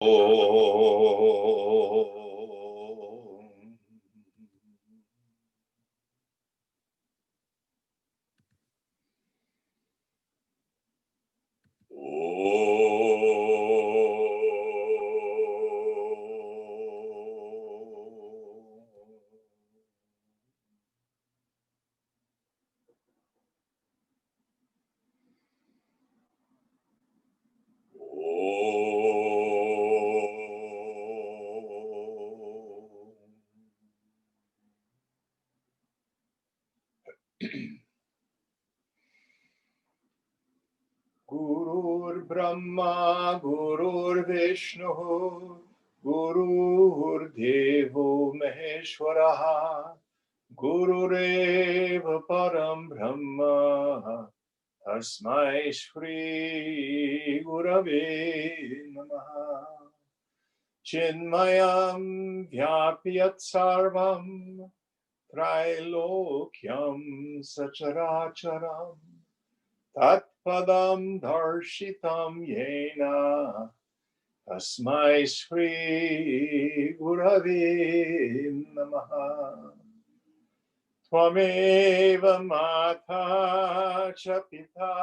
Om. Gurur Brahma, Gurur Vishnu, Gurur Devo Maheshwaraha, Gurureva Param Brahma, Tasmai Shri Gurave Namaha. Chinmayam Vyapyat Sarvam, Trilokyam Sacharacharam, Tatpadam Darshitam Yena, Tasmai Shri Gurave Namaha. Tvameva Mata Cha Pita,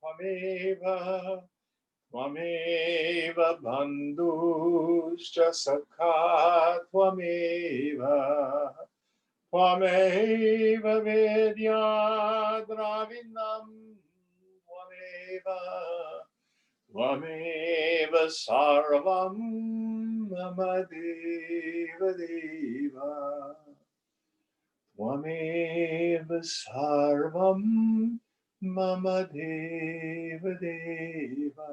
Tvameva Bandhuscha Sakha, Tvameva Vidya Dravinam, Tvameva Sarvam Mama Deva Deva, Tvameva Sarvam Mama Deva Deva.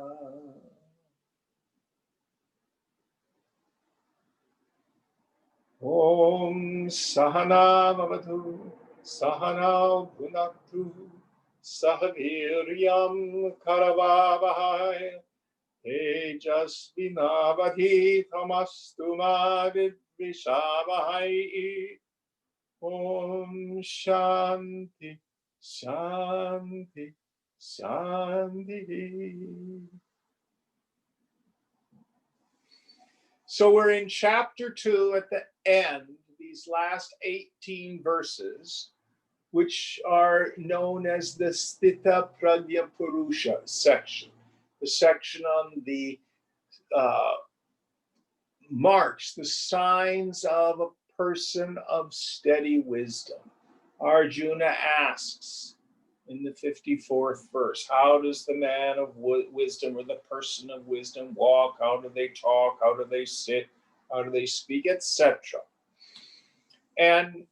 Om Sahana Vavatu, Sahana Bhunaktu, Sahaviryam Karavavahai, Tejasvinavadhi Tamastu Ma Vidvishavahai. Om Shanti, Shanti, Shanti. So we're in chapter 2 at the end, these last 18 verses, which are known as the Sthita Prajna Purusha section, the section on the marks, the signs of a person of steady wisdom. Arjuna asks in the 54th verse, how does the man of wisdom or the person of wisdom walk? How do they talk? How do they sit? How do they speak, etc.? And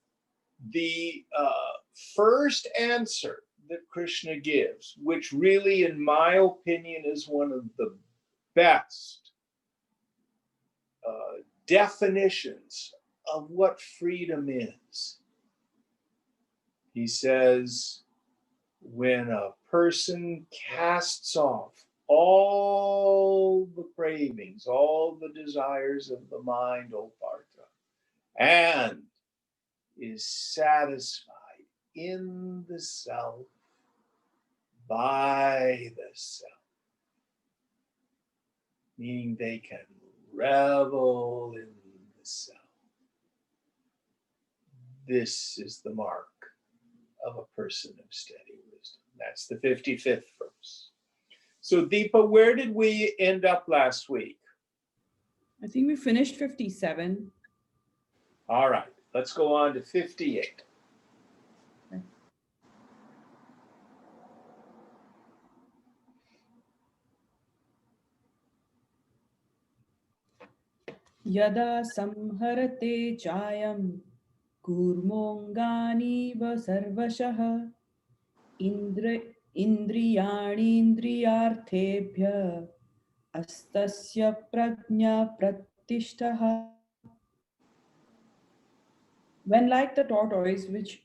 the first answer that Krishna gives, which really, in my opinion, is one of the best definitions of what freedom is. He says, when a person casts off all the cravings, all the desires of the mind, O Partha, and is satisfied in the self, by the self, meaning they can revel in the self. This is the mark of a person of steady wisdom. That's the 55th verse. So Deepa, where did we end up last week? I think we finished 57. All right, let's go on to 58. Okay. Yada samharate chayam kurmongani sarvashah indriyani astasya prajna pratishtha. When like the tortoise which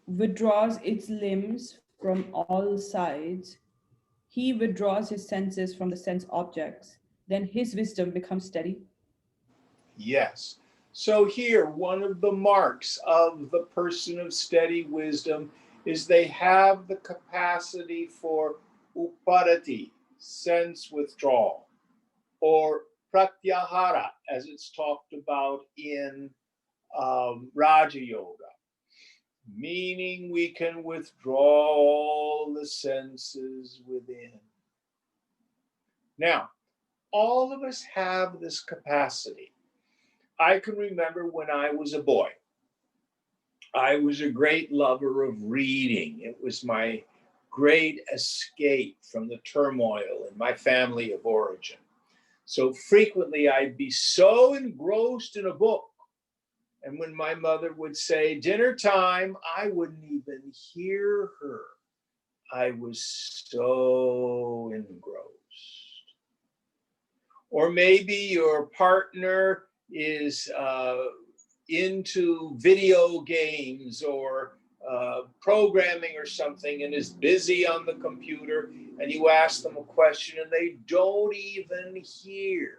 withdraws its limbs from all sides, he withdraws his senses from the sense objects, then his wisdom becomes steady. Yes. So here, one of the marks of the person of steady wisdom is they have the capacity for uparati, sense withdrawal. or pratyahara, as it's talked about in Raja Yoga, meaning we can withdraw all the senses within. Now, all of us have this capacity. I can remember when I was a boy, I was a great lover of reading. It was my great escape from the turmoil in my family of origin. So frequently I'd be so engrossed in a book, and when my mother would say, dinner time, I wouldn't even hear her. I was so engrossed. Or maybe your partner is into video games or programming or something and is busy on the computer, and you ask them a question and they don't even hear.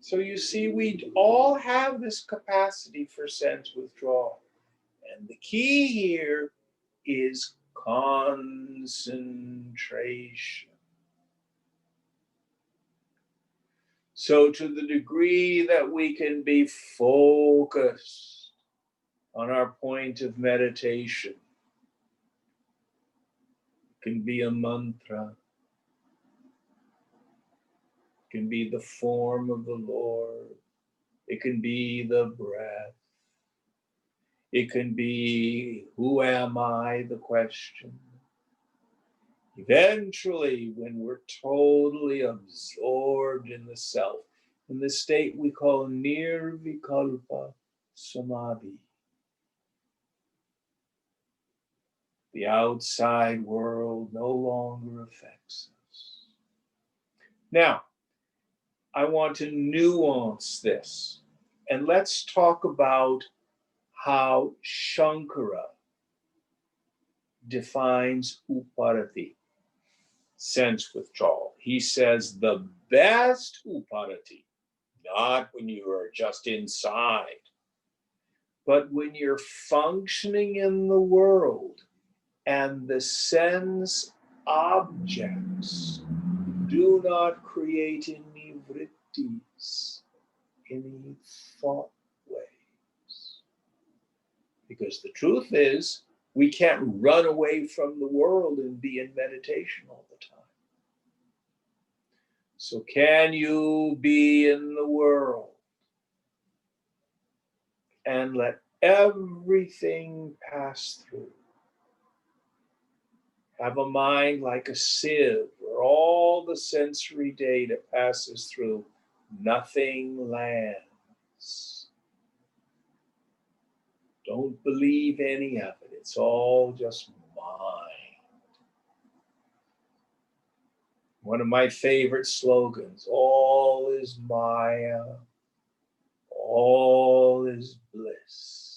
So you see, we all have this capacity for sense withdrawal. And the key here is concentration. So to the degree that we can be focused on our point of meditation, it can be a mantra, it can be the form of the Lord, it can be the breath, it can be who am I, the question. Eventually, when we're totally absorbed in the self, in the state we call nirvikalpa samadhi, the outside world no longer affects us. Now, I want to nuance this, and let's talk about how Shankara defines uparati, sense withdrawal. He says the best uparati, not when you are just inside, but when you're functioning in the world and the sense objects do not create any vrittis, any thought waves. Because the truth is, we can't run away from the world and be in meditation all the time. So can you be in the world and let everything pass through? Have a mind like a sieve where all the sensory data passes through, nothing lands. Don't believe any of it. It's all just mind. One of my favorite slogans, all is Maya, all is bliss.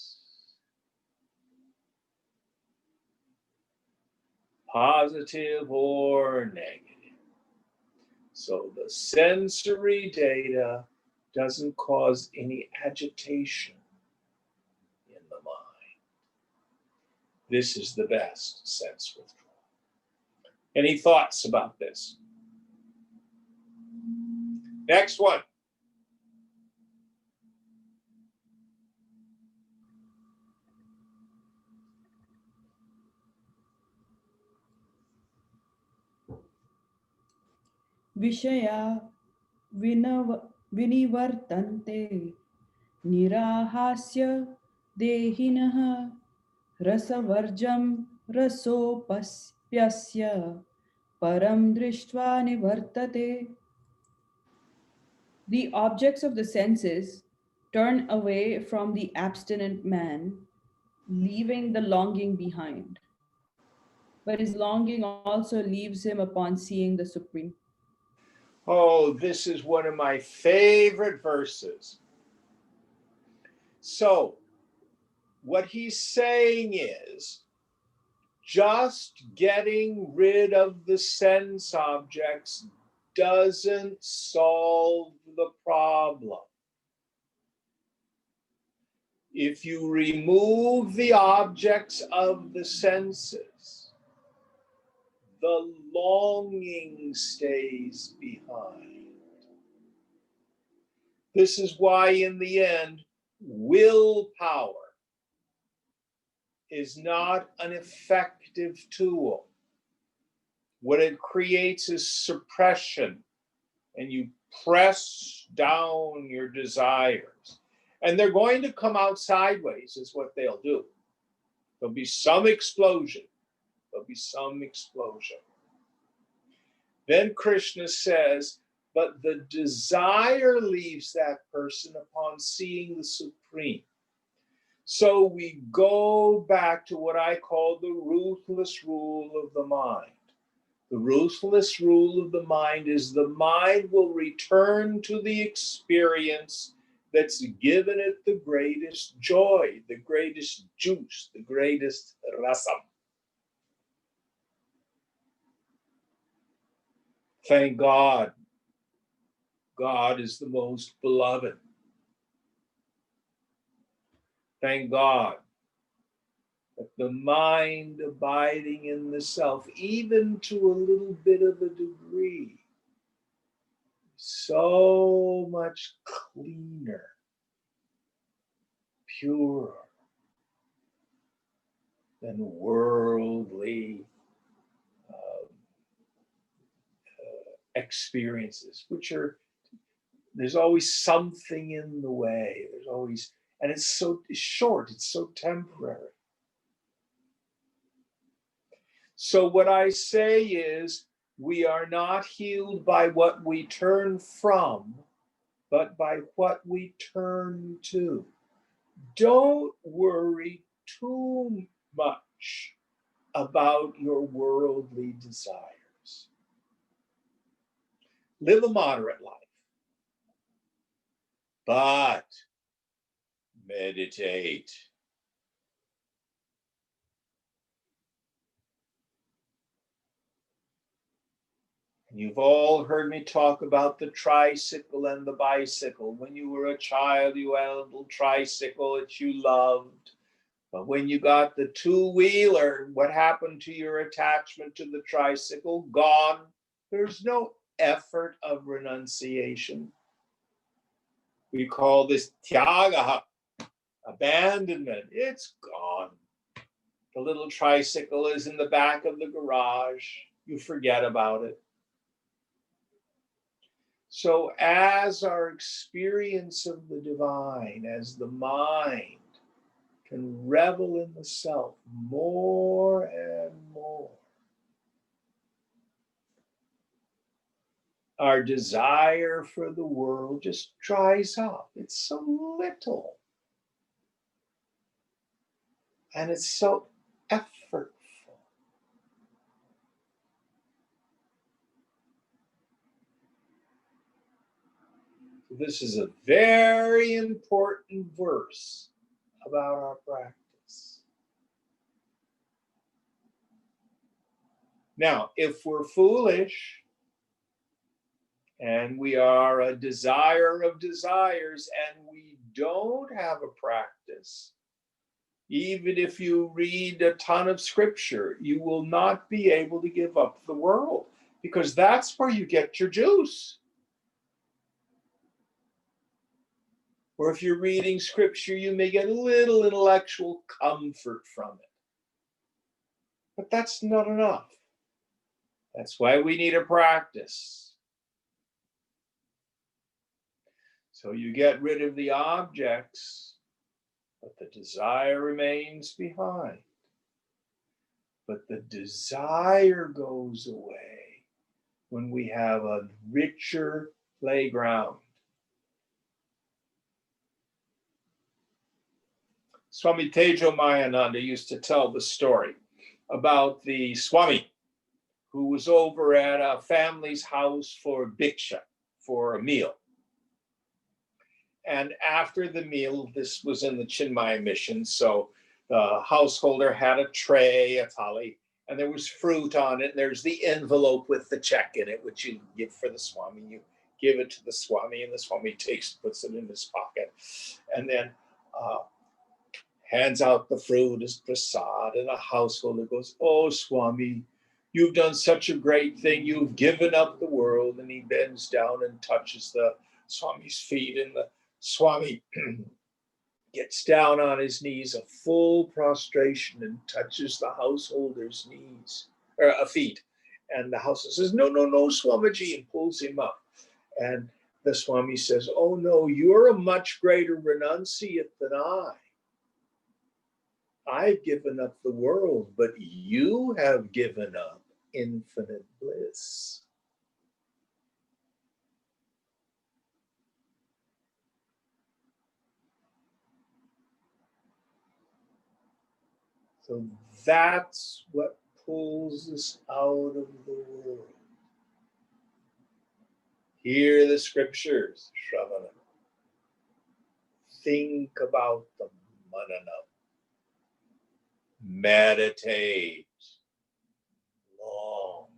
Positive or negative. So the sensory data doesn't cause any agitation in the mind. This is the best sense withdrawal. Any thoughts about this? Next one. Vishaya vinivartante nirahasya dehinah rasavarjam rasopaspyasya param drishtva nivartate. The objects of the senses turn away from the abstinent man, leaving the longing behind. But his longing also leaves him upon seeing the Supreme. Oh, this is one of my favorite verses. So, what he's saying is, just getting rid of the sense objects doesn't solve the problem. If you remove the objects of the senses, the longing stays behind. This is why, in the end, willpower is not an effective tool. What it creates is suppression, and you press down your desires. And they're going to come out sideways, is what they'll do. There'll be some explosion. There'll be some explosion. Then Krishna says, but the desire leaves that person upon seeing the Supreme. So we go back to what I call the ruthless rule of the mind. The ruthless rule of the mind is the mind will return to the experience that's given it the greatest joy, the greatest juice, the greatest rasam. Thank God. God is the most beloved. Thank God that the mind abiding in the self, even to a little bit of a degree, so much cleaner, purer than worldly experiences, which are, there's always something in the way. There's always, and it's so short, it's so temporary. So what I say is, we are not healed by what we turn from, but by what we turn to. Don't worry too much about your worldly desires. Live a moderate life, but meditate. You've all heard me talk about the tricycle and the bicycle. When you were a child, you had a little tricycle that you loved. But when you got the two-wheeler, what happened to your attachment to the tricycle? Gone. There's no effort of renunciation. We call this tyaga, abandonment. It's gone. The little tricycle is in the back of the garage. You forget about it. So as our experience of the divine, as the mind can revel in the self more and more, our desire for the world just dries up. It's so little. And it's so effortful. This is a very important verse about our practice. Now, if we're foolish and we are a desire of desires and we don't have a practice, even if you read a ton of scripture, you will not be able to give up the world, because that's where you get your juice. Or if you're reading scripture, you may get a little intellectual comfort from it. But that's not enough. That's why we need a practice. So you get rid of the objects, but the desire remains behind. But the desire goes away when we have a richer playground. Swami Tejo Mayananda used to tell the story about the Swami who was over at a family's house for bhiksha, for a meal. And after the meal, this was in the Chinmaya mission, so the householder had a tray, a thali, and there was fruit on it. And there's the envelope with the check in it, which you give for the Swami. You give it to the Swami, and the Swami puts it in his pocket, and then hands out the fruit as prasad, and a householder goes, "Oh, Swami, You've done such a great thing. You've given up the world. And he bends down and touches the Swami's feet, and the Swami gets down on his knees, a full prostration, and touches the householder's knees or feet. And the householder says, "No, no, no, Swamiji," and pulls him up. And the Swami says, "Oh no, you're a much greater renunciate than I. I've given up the world, but you have given up infinite bliss." So that's what pulls us out of the world. Hear the scriptures, Shravana. Think about them, Manana. Meditate long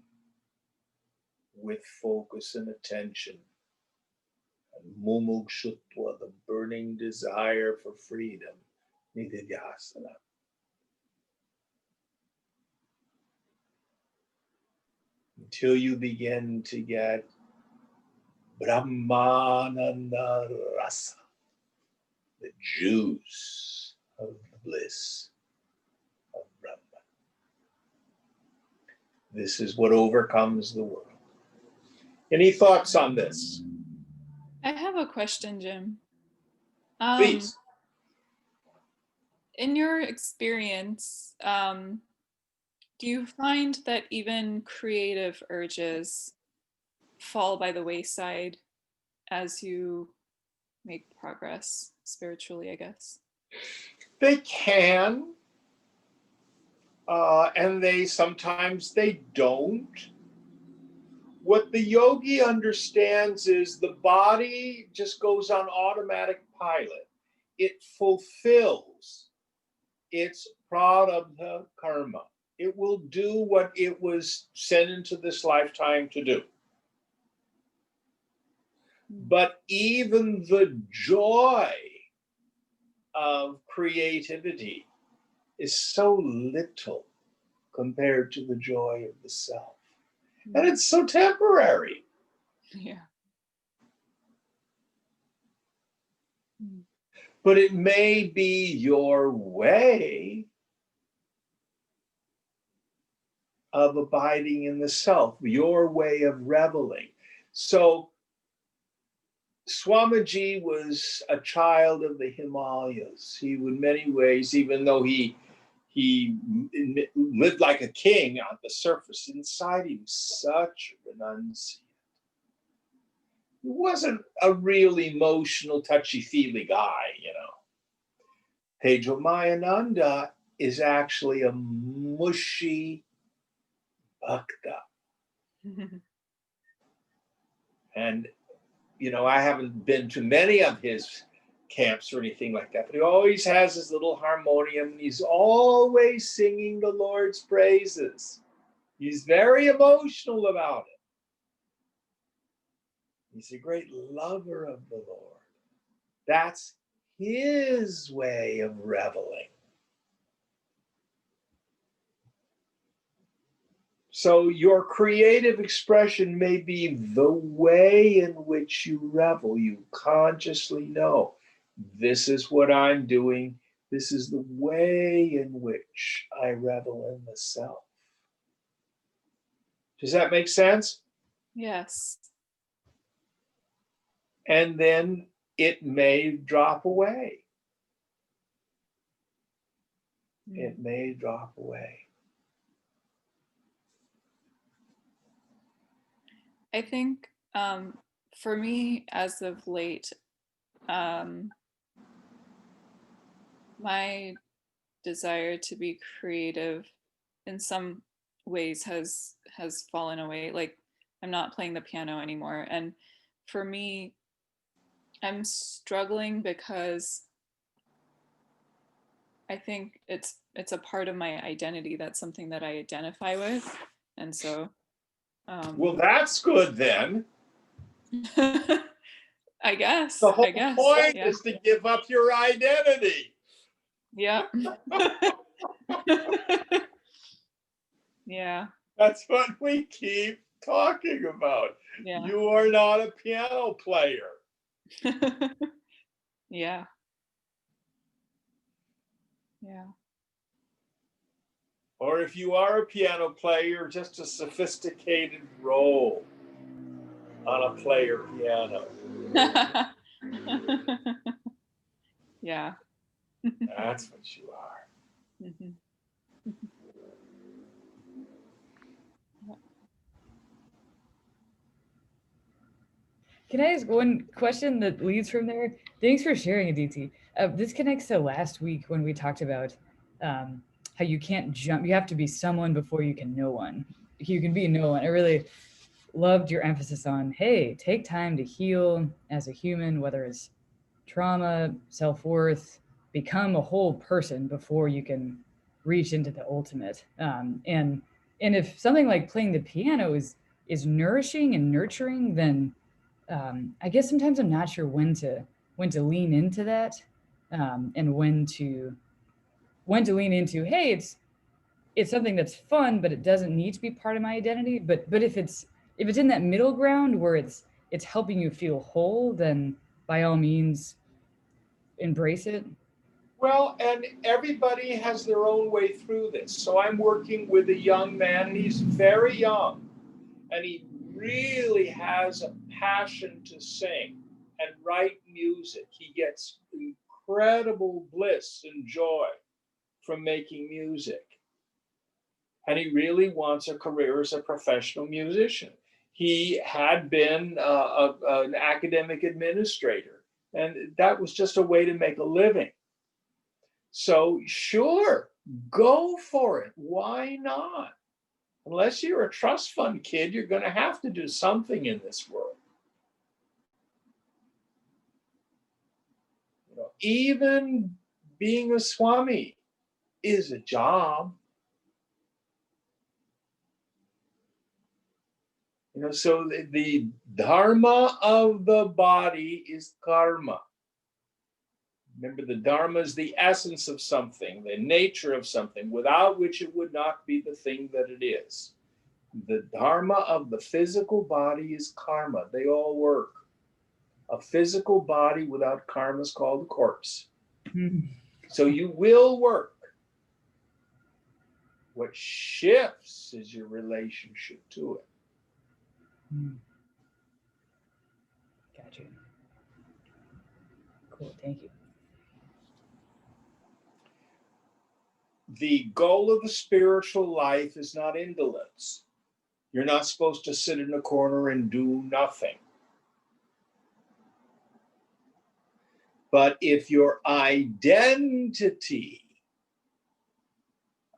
with focus and attention. And mumukshutva, the burning desire for freedom, nididhyasana. Until you begin to get Brahmananda rasa, the juice of the bliss of Brahman. This is what overcomes the world. Any thoughts on this? I have a question, Jim. Please. In your experience, do you find that even creative urges fall by the wayside as you make progress spiritually, I guess? They can, and sometimes they don't. What the yogi understands is the body just goes on automatic pilot. It fulfills its prarabdha karma. It will do what it was sent into this lifetime to do. But even the joy of creativity is so little compared to the joy of the self. And it's so temporary. Yeah. But it may be your way of abiding in the self, your way of reveling. So Swamiji was a child of the Himalayas. He, in many ways, even though he lived like a king on the surface, inside he was such a renunciate. He wasn't a real emotional, touchy-feely guy, you know. Tejomayananda is actually a mushy bhakta. And, you know, I haven't been to many of his camps or anything like that, but he always has his little harmonium, and he's always singing the Lord's praises. He's very emotional about it. He's a great lover of the Lord. That's his way of reveling. So your creative expression may be the way in which you revel. You consciously know, this is what I'm doing. This is the way in which I revel in the self. Does that make sense? Yes. And then it may drop away. It may drop away. I think for me, as of late, my desire to be creative in some ways has fallen away. Like, I'm not playing the piano anymore. And for me, I'm struggling because I think it's a part of my identity. That's something that I identify with. And so well, that's good then. I guess. The whole point yeah. is to give up your identity. Yeah. Yeah. That's what we keep talking about. Yeah. You are not a piano player. Yeah. Yeah. Or if you are a piano player, you're just a sophisticated roll on a player piano. Yeah. That's what you are. Mhm. Can I ask one question that leads from there? Thanks for sharing, Aditi. This connects to last week when we talked about how you can't jump. You have to be someone before you can know one. You can be no one. I really loved your emphasis on, hey, take time to heal as a human, whether it's trauma, self-worth, become a whole person before you can reach into the ultimate. And if something like playing the piano is nourishing and nurturing, then I guess sometimes I'm not sure when to lean into that, and when to lean into, hey, it's something that's fun, but it doesn't need to be part of my identity. But if it's in that middle ground where it's helping you feel whole, then by all means embrace it. Well, and everybody has their own way through this. So I'm working with a young man, and he's very young, and he really has a passion to sing and write music. He gets incredible bliss and joy from making music. And he really wants a career as a professional musician. He had been an academic administrator, and that was just a way to make a living. So, sure, go for it. Why not? Unless you're a trust fund kid, you're going to have to do something in this world. You know, even being a Swami is a job. You know, so the dharma of the body is karma. Remember, the dharma is the essence of something, the nature of something, without which it would not be the thing that it is. The dharma of the physical body is karma. They all work. A physical body without karma is called a corpse. So you will work. What shifts is your relationship to it. Gotcha. Cool, thank you. The goal of the spiritual life is not indolence. You're not supposed to sit in a corner and do nothing. But if your identity,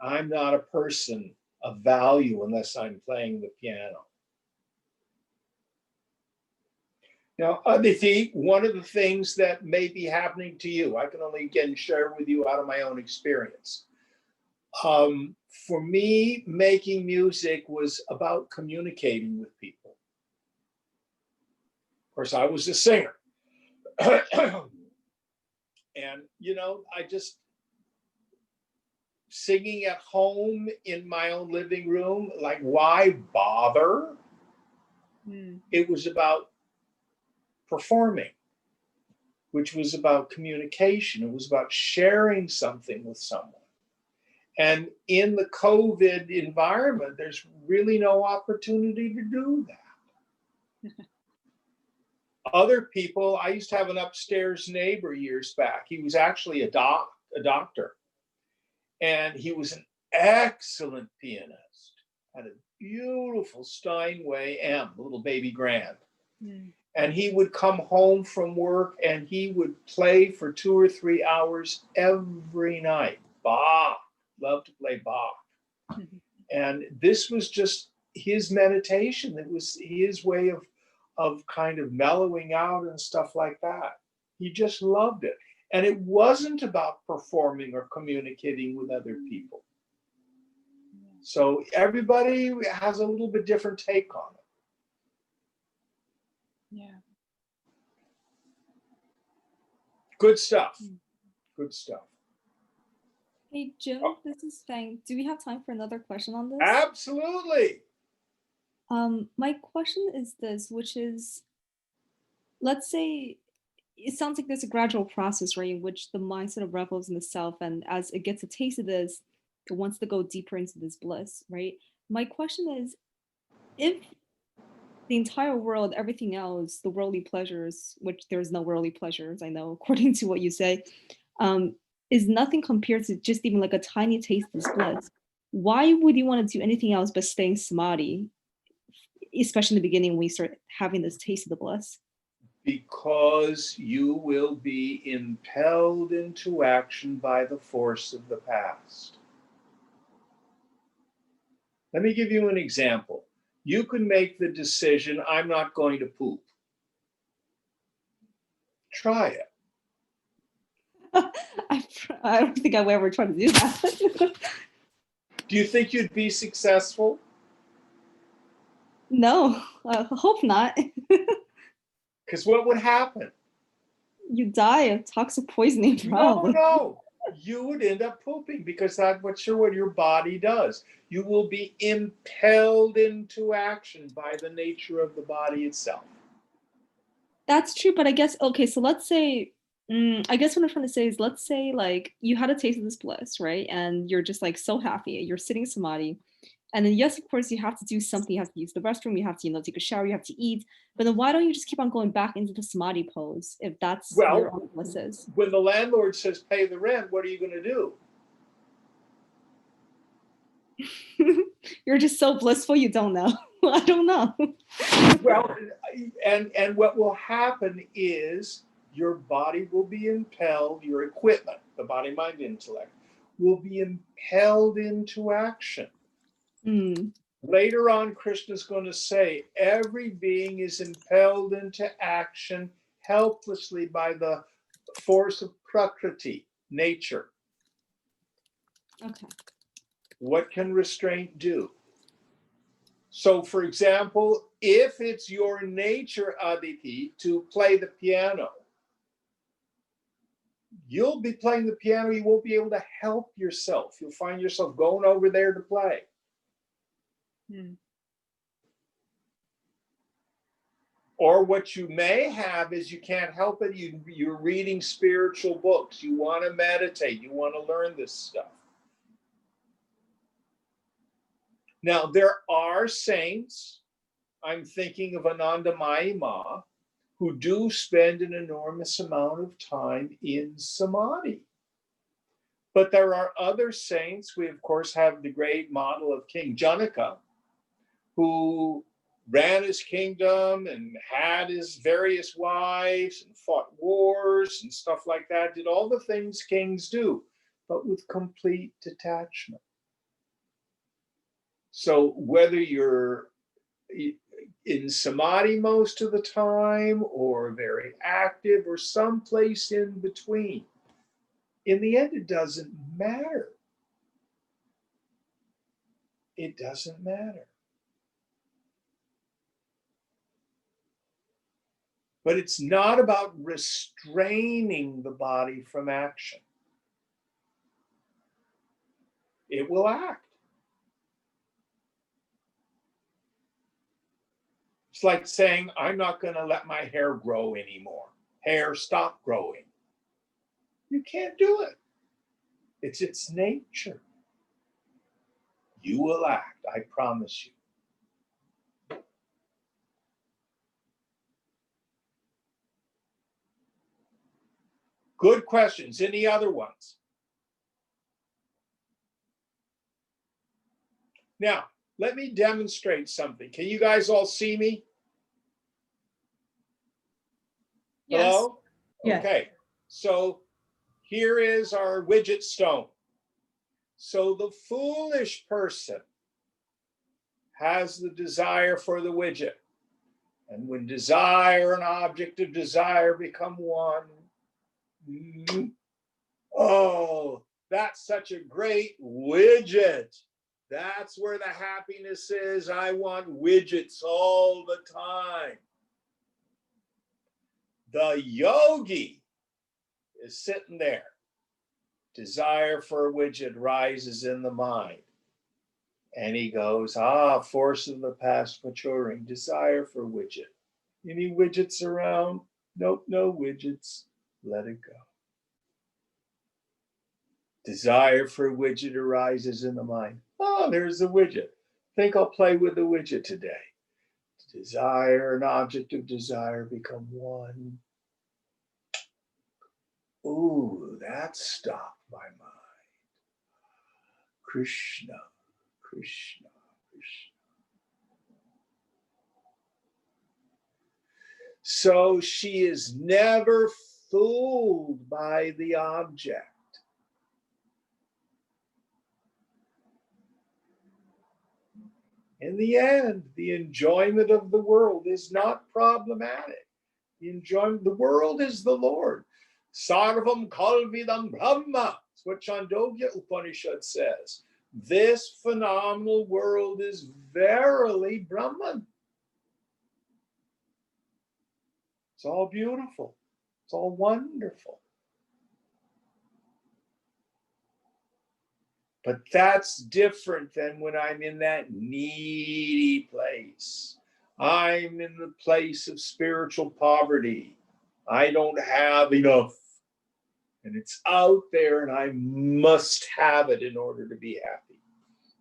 I'm not a person of value unless I'm playing the piano. Now, Aditi, one of the things that may be happening to you, I can only again share with you out of my own experience. For me, making music was about communicating with people. Of course, I was a singer. And, you know, I just singing at home in my own living room, like, why bother? It was about performing, which was about communication. It was about sharing something with someone. And in the COVID environment, there's really no opportunity to do that. Other people, I used to have an upstairs neighbor years back. He was actually a doctor. And he was an excellent pianist, had a beautiful Steinway M, little baby grand. And he would come home from work and he would play for 2 or 3 hours every night. Bach, loved to play Bach. And this was just his meditation. It was his way of kind of mellowing out and stuff like that. He just loved it. And it wasn't about performing or communicating with other people. So everybody has a little bit different take on it. Yeah. Good stuff. Good stuff. Hey, Jim, Oh. this is Fang. Do we have time for another question on this? Absolutely. My question is this, which is, let's say it sounds like there's a gradual process, right, in which the mind sort of revels in the self, and as it gets a taste of this, it wants to go deeper into this bliss, right? My question is, if the entire world, everything else, the worldly pleasures, which there's no worldly pleasures, I know, according to what you say, is nothing compared to just even like a tiny taste of this bliss, why would you want to do anything else but stay in samadhi, especially in the beginning when you start having this taste of the bliss? Because you will be impelled into action by the force of the past. Let me give you an example. You can make the decision, I'm not going to poop. Try it. I don't think I would ever try to do that. Do you think you'd be successful? No, I hope not. Because what would happen? You die of toxic poisoning, No, probably. no. You would end up pooping because that's what your body does. You will be impelled into action by the nature of the body itself. That's true, but I guess, okay, so let's say, I guess what I'm trying to say is, let's say like you had a taste of this bliss, right? And you're just like so happy, you're sitting samadhi. And then yes, of course, you have to do something, you have to use the restroom, you have to, take a shower, you have to eat. But then why don't you just keep on going back into the samadhi pose if that's where your own bliss is? When the landlord says pay the rent, what are you going to do? You're just so blissful, you don't know. I don't know. Well, and what will happen is your body will be impelled, your equipment, the body, mind, intellect, will be impelled into action. Later on, Krishna's going to say every being is impelled into action helplessly by the force of Prakriti, nature. Okay. What can restraint do? So, for example, if it's your nature, Aditi, to play the piano, you'll be playing the piano, you won't be able to help yourself. You'll find yourself going over there to play. Or what you may have is you can't help it, you're reading spiritual books, you want to meditate, you want to learn this stuff. Now, there are saints, I'm thinking of Anandamayi Ma, who do spend an enormous amount of time in samadhi. But there are other saints. We, of course, have the great model of King Janaka, who ran his kingdom and had his various wives and fought wars and stuff like that, did all the things kings do, but with complete detachment. So whether you're in samadhi most of the time or very active or someplace in between, in the end, it doesn't matter. It doesn't matter. But it's not about restraining the body from action. It will act. It's like saying, I'm not going to let my hair grow anymore. Hair, stop growing. You can't do it. It's its nature. You will act, I promise you. Good questions. Any other ones? Now, let me demonstrate something. Can you guys all see me? Yes. Hello? Yes. Okay. So here is our widget stone. So the foolish person has the desire for the widget. And when desire and object of desire become one, oh, that's such a great widget. That's where the happiness is. I want widgets all the time. The yogi is sitting there Desire for a widget rises in the mind. And he goes, force of the past maturing, desire for widget. Any widgets around? Nope, no widgets. Let it go. Desire for a widget arises in the mind. There's the widget. Think I'll play with the widget today. Desire and object of desire become one. Ooh, that stopped my mind. Krishna, Krishna, Krishna. So she is never fooled by the object. In the end, the enjoyment of the world is not problematic. The world is the Lord. Sarvam kalvidam brahma. That's what Chandogya Upanishad says. This phenomenal world is verily Brahman. It's all beautiful. It's all wonderful. But that's different than when I'm in that needy place. I'm in the place of spiritual poverty. I don't have enough. And it's out there and I must have it in order to be happy.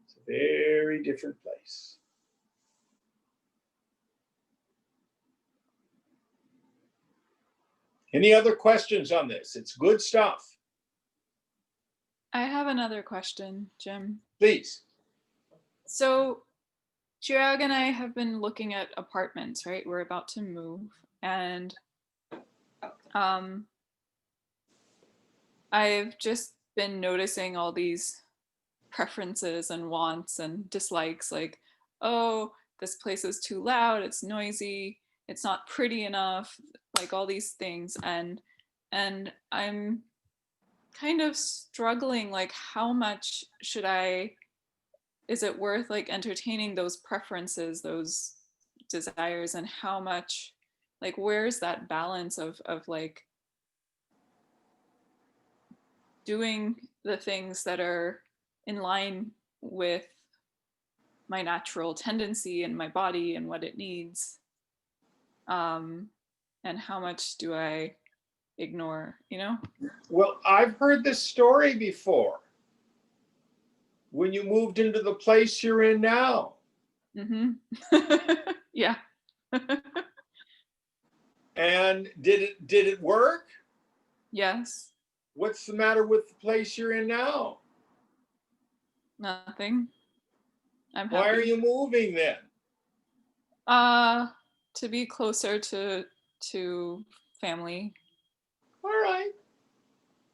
It's a very different place. Any other questions on this? It's good stuff. I have another question, Jim. Please. So Chirag and I have been looking at apartments, right? We're about to move, and I've just been noticing all these preferences and wants and dislikes, like, oh, this place is too loud, it's noisy, it's not pretty enough, like all these things. And I'm kind of struggling, like, how much is it worth like entertaining those preferences, those desires, and how much, like, where's that balance of like doing the things that are in line with my natural tendency and my body and what it needs, and how much do I ignore, Well, I've heard this story before. When you moved into the place you're in now. Mm-hmm. Yeah. And did it work? Yes. What's the matter with the place you're in now? Nothing. I'm happy. Why are you moving then? To be closer to family. All right.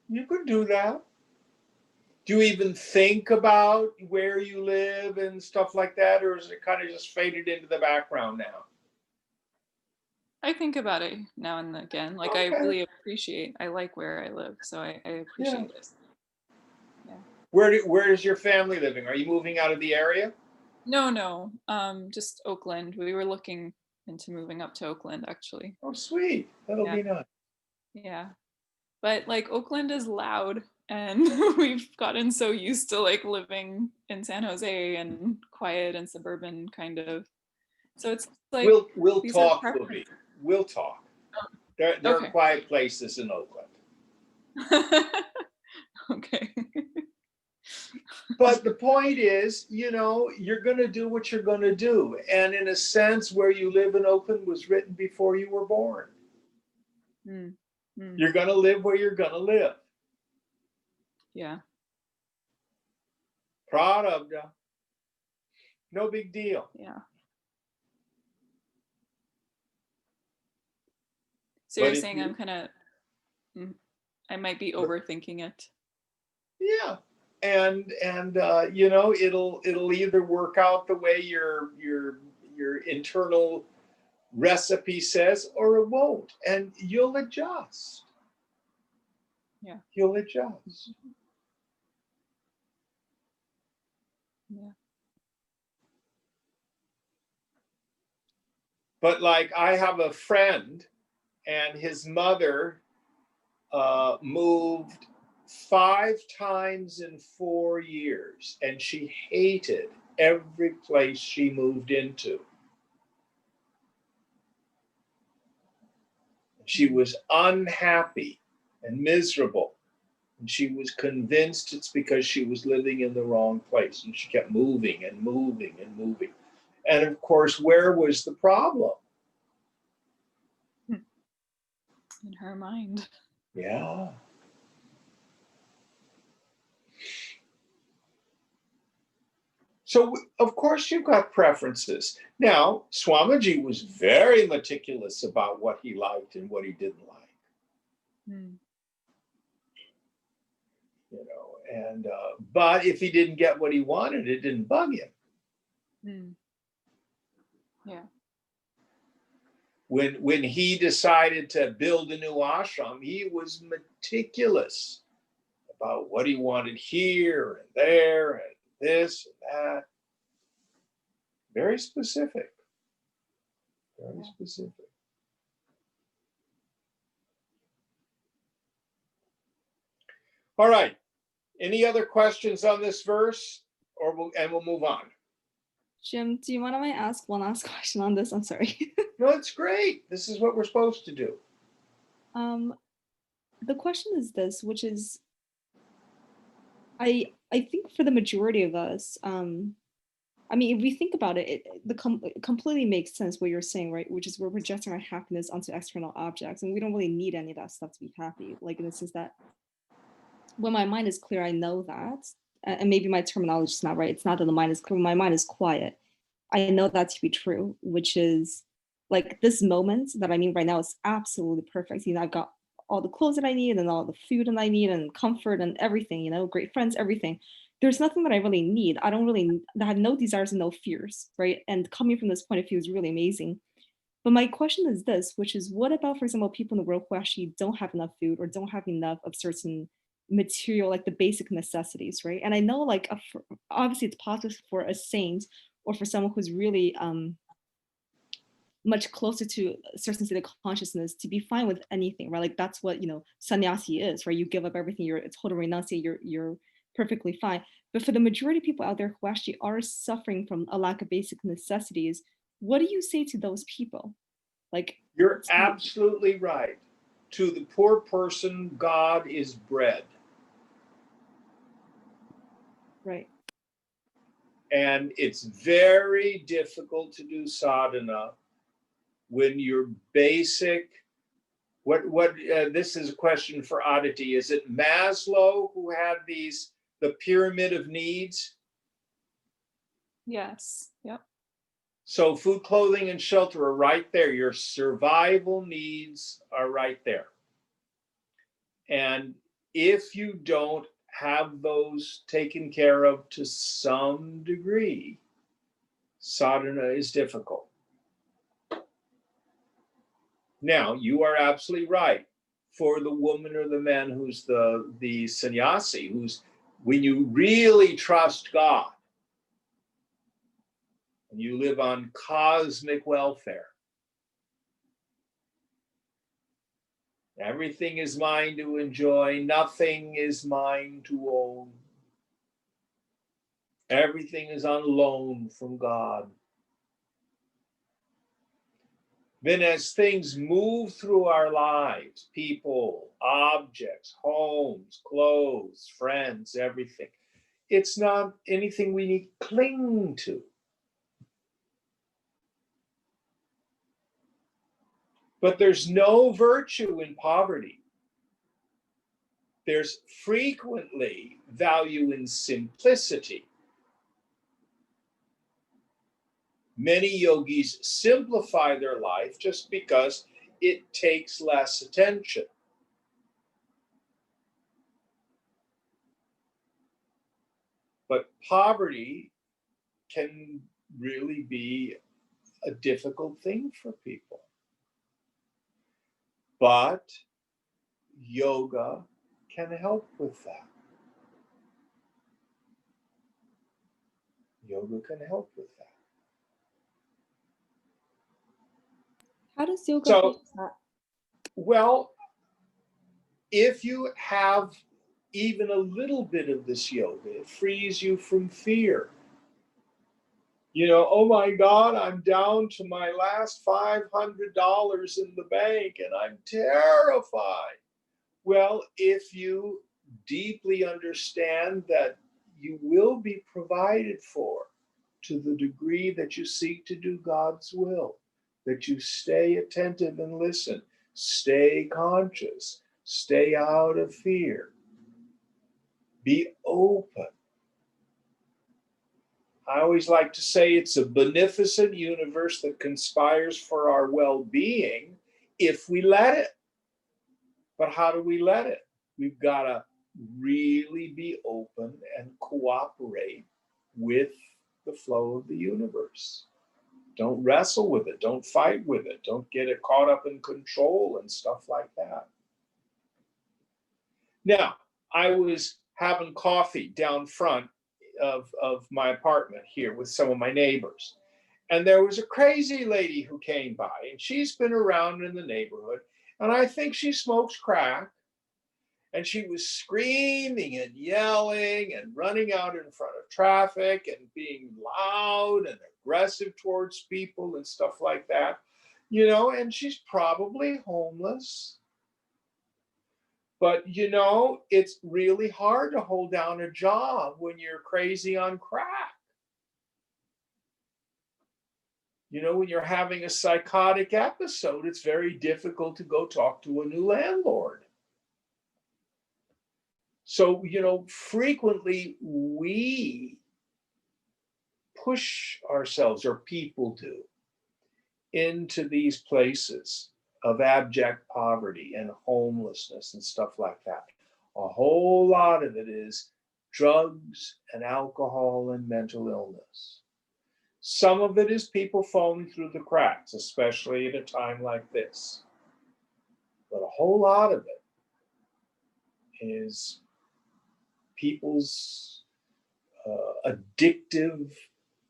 You could do that. Do you even think about where you live and stuff like that, or is it kind of just faded into the background now? I think about it now and again. Like, Okay. I really I like where I live, so I appreciate it. Yeah. Where is your family living? Are you moving out of the area? No. Just Oakland. We were looking into moving up to Oakland, actually. Oh, sweet. That'll be nice. Yeah. But like, Oakland is loud, and we've gotten so used to like living in San Jose and quiet and suburban kind of. So it's like, we'll talk, Libby. We'll talk. There are quiet places in Oakland. Okay. But the point is, you're going to do what you're going to do. And in a sense, where you live in Oakland was written before you were born. You're going to live where you're going to live. Yeah. Pravda. No big deal. Yeah. So you're saying I'm kind of, I might be overthinking it. Yeah. And it'll either work out the way your internal recipe says, or it won't, and you'll adjust. Yeah. You'll adjust. Yeah. But like, I have a friend, and his mother moved 5 times in 4 years, and she hated every place she moved into. She was unhappy and miserable, and she was convinced it's because she was living in the wrong place, and she kept moving and moving and moving. And of course, where was the problem? In her mind. Yeah. So, of course, you've got preferences. Now, Swamiji was very meticulous about what he liked and what he didn't like. You know, and but if he didn't get what he wanted, it didn't bug him. Yeah. When he decided to build a new ashram, he was meticulous about what he wanted here and there and this and that. Very specific. Very specific. All right. Any other questions on this verse, or we'll move on? Jim, do you mind if I ask one last question on this? I'm sorry. No, it's great. This is what we're supposed to do. The question is this, which is, I think for the majority of us, I mean, if we think about it, it completely makes sense what you're saying, right? Which is we're projecting our happiness onto external objects, and we don't really need any of that stuff to be happy. Like in the sense that when my mind is clear, I know that, and maybe my terminology is not right. It's not that the mind is clear. When my mind is quiet, I know that to be true, which is like this moment that I'm in right now is absolutely perfect. You know, I've got all the clothes that I need and all the food that I need and comfort and everything, you know, great friends, everything. There's nothing that I really need. I have no desires and no fears, right? And coming from this point of view is really amazing. But my question is this, which is what about, for example, people in the world who actually don't have enough food or don't have enough of certain material, like the basic necessities, right? And I know like, obviously it's possible for a saint or for someone who's really much closer to a certain state of consciousness to be fine with anything, right? Like that's what, you know, sannyasi is, right? You give up everything, you're a total renunciate, you're perfectly fine. But for the majority of people out there who actually are suffering from a lack of basic necessities, what do you say to those people? Like, you're absolutely right. To the poor person, God is bread. Right. And it's very difficult to do sadhana when your basic, this is a question for Aditi. Is it Maslow who had the pyramid of needs? Yes. Yep. So food, clothing, and shelter are right there. Your survival needs are right there. And if you don't have those taken care of to some degree, sadhana is difficult. Now, you are absolutely right. For the woman or the man who's the sannyasi, who's when you really trust God and you live on cosmic welfare, everything is mine to enjoy, nothing is mine to own. Everything is on loan from God. Then as things move through our lives, people, objects, homes, clothes, friends, everything, it's not anything we need to cling to. But there's no virtue in poverty. There's frequently value in simplicity. Many yogis simplify their life just because it takes less attention. But poverty can really be a difficult thing for people. But yoga can help with that. Yoga can help with that. How does yoga So, help that? well, if you have even a little bit of this yoga. It frees you from fear. Oh my God, I'm down to my last $500 in the bank and I'm terrified. Well, if you deeply understand that you will be provided for to the degree that you seek to do God's will, that you stay attentive and listen, stay conscious, stay out of fear, be open. I always like to say it's a beneficent universe that conspires for our well-being if we let it. But how do we let it? We've got to really be open and cooperate with the flow of the universe. Don't wrestle with it. Don't fight with it. Don't get it caught up in control and stuff like that. Now, I was having coffee down front of my apartment here with some of my neighbors. And there was a crazy lady who came by, and she's been around in the neighborhood, and I think she smokes crack. And she was screaming and yelling and running out in front of traffic and being loud and aggressive towards people and stuff like that, and she's probably homeless. But, it's really hard to hold down a job when you're crazy on crack. When you're having a psychotic episode, it's very difficult to go talk to a new landlord. So, frequently we push ourselves, or people do, into these places of abject poverty and homelessness and stuff like that. A whole lot of it is drugs and alcohol and mental illness. Some of it is people falling through the cracks, especially at a time like this. But a whole lot of it is people's addictive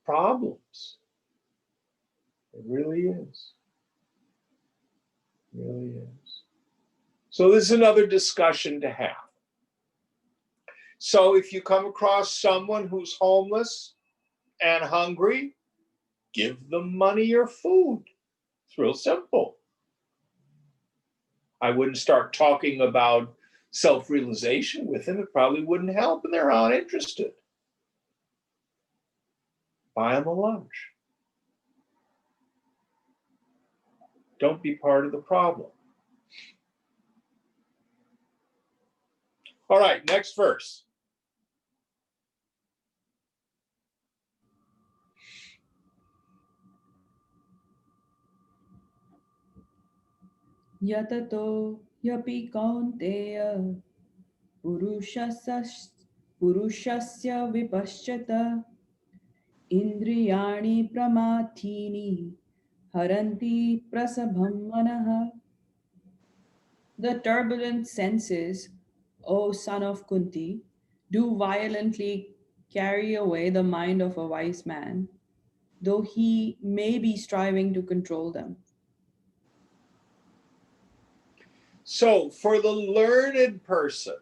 problems. It really is. It really is. So this is another discussion to have. So if you come across someone who's homeless and hungry, give them money or food. It's real simple. I wouldn't start talking about self-realization with them. It probably wouldn't help, and they're not interested. Buy them a lunch. Don't be part of the problem. All right, next verse. Yatato yapi kaunteya purushasya vipaschata indriyani pramathini haranti prasabham manaha. The turbulent senses, O son of Kunti, do violently carry away the mind of a wise man, though he may be striving to control them. So for the learned person,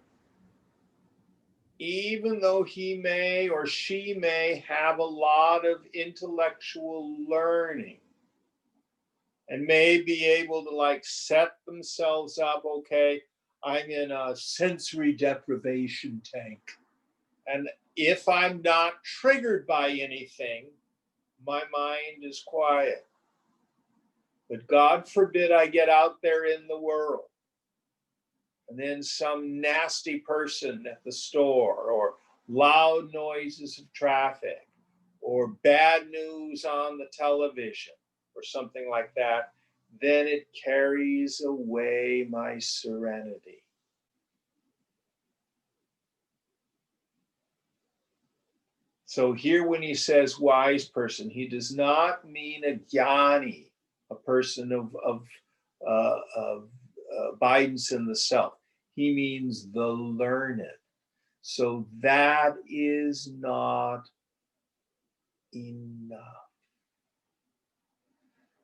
even though he may or she may have a lot of intellectual learning and may be able to set themselves up, okay, I'm in a sensory deprivation tank. And if I'm not triggered by anything, my mind is quiet. But God forbid I get out there in the world, and then some nasty person at the store, or loud noises of traffic, or bad news on the television, or something like that, then it carries away my serenity. So here when he says wise person, he does not mean a jnani, a person of abidance in the self. He means the learned. So that is not enough.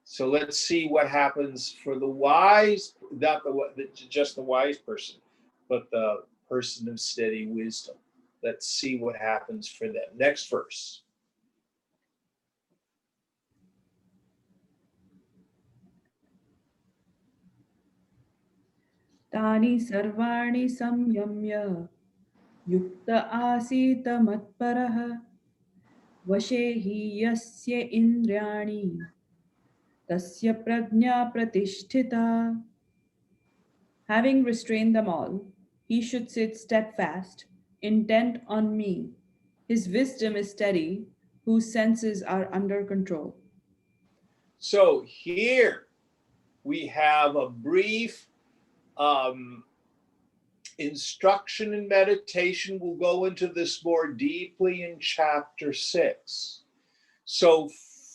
So let's see what happens for the wise, not just the wise person, but the person of steady wisdom. Let's see what happens for them. Next verse. Tani sarvani samyamya yukta asita matparaha vashe hi yasya indrani tasya prajna pratisthita. Having restrained them all, he should sit steadfast, intent on me. His wisdom is steady, whose senses are under control. So here we have a brief instruction in meditation. We'll go into this more deeply in chapter 6. So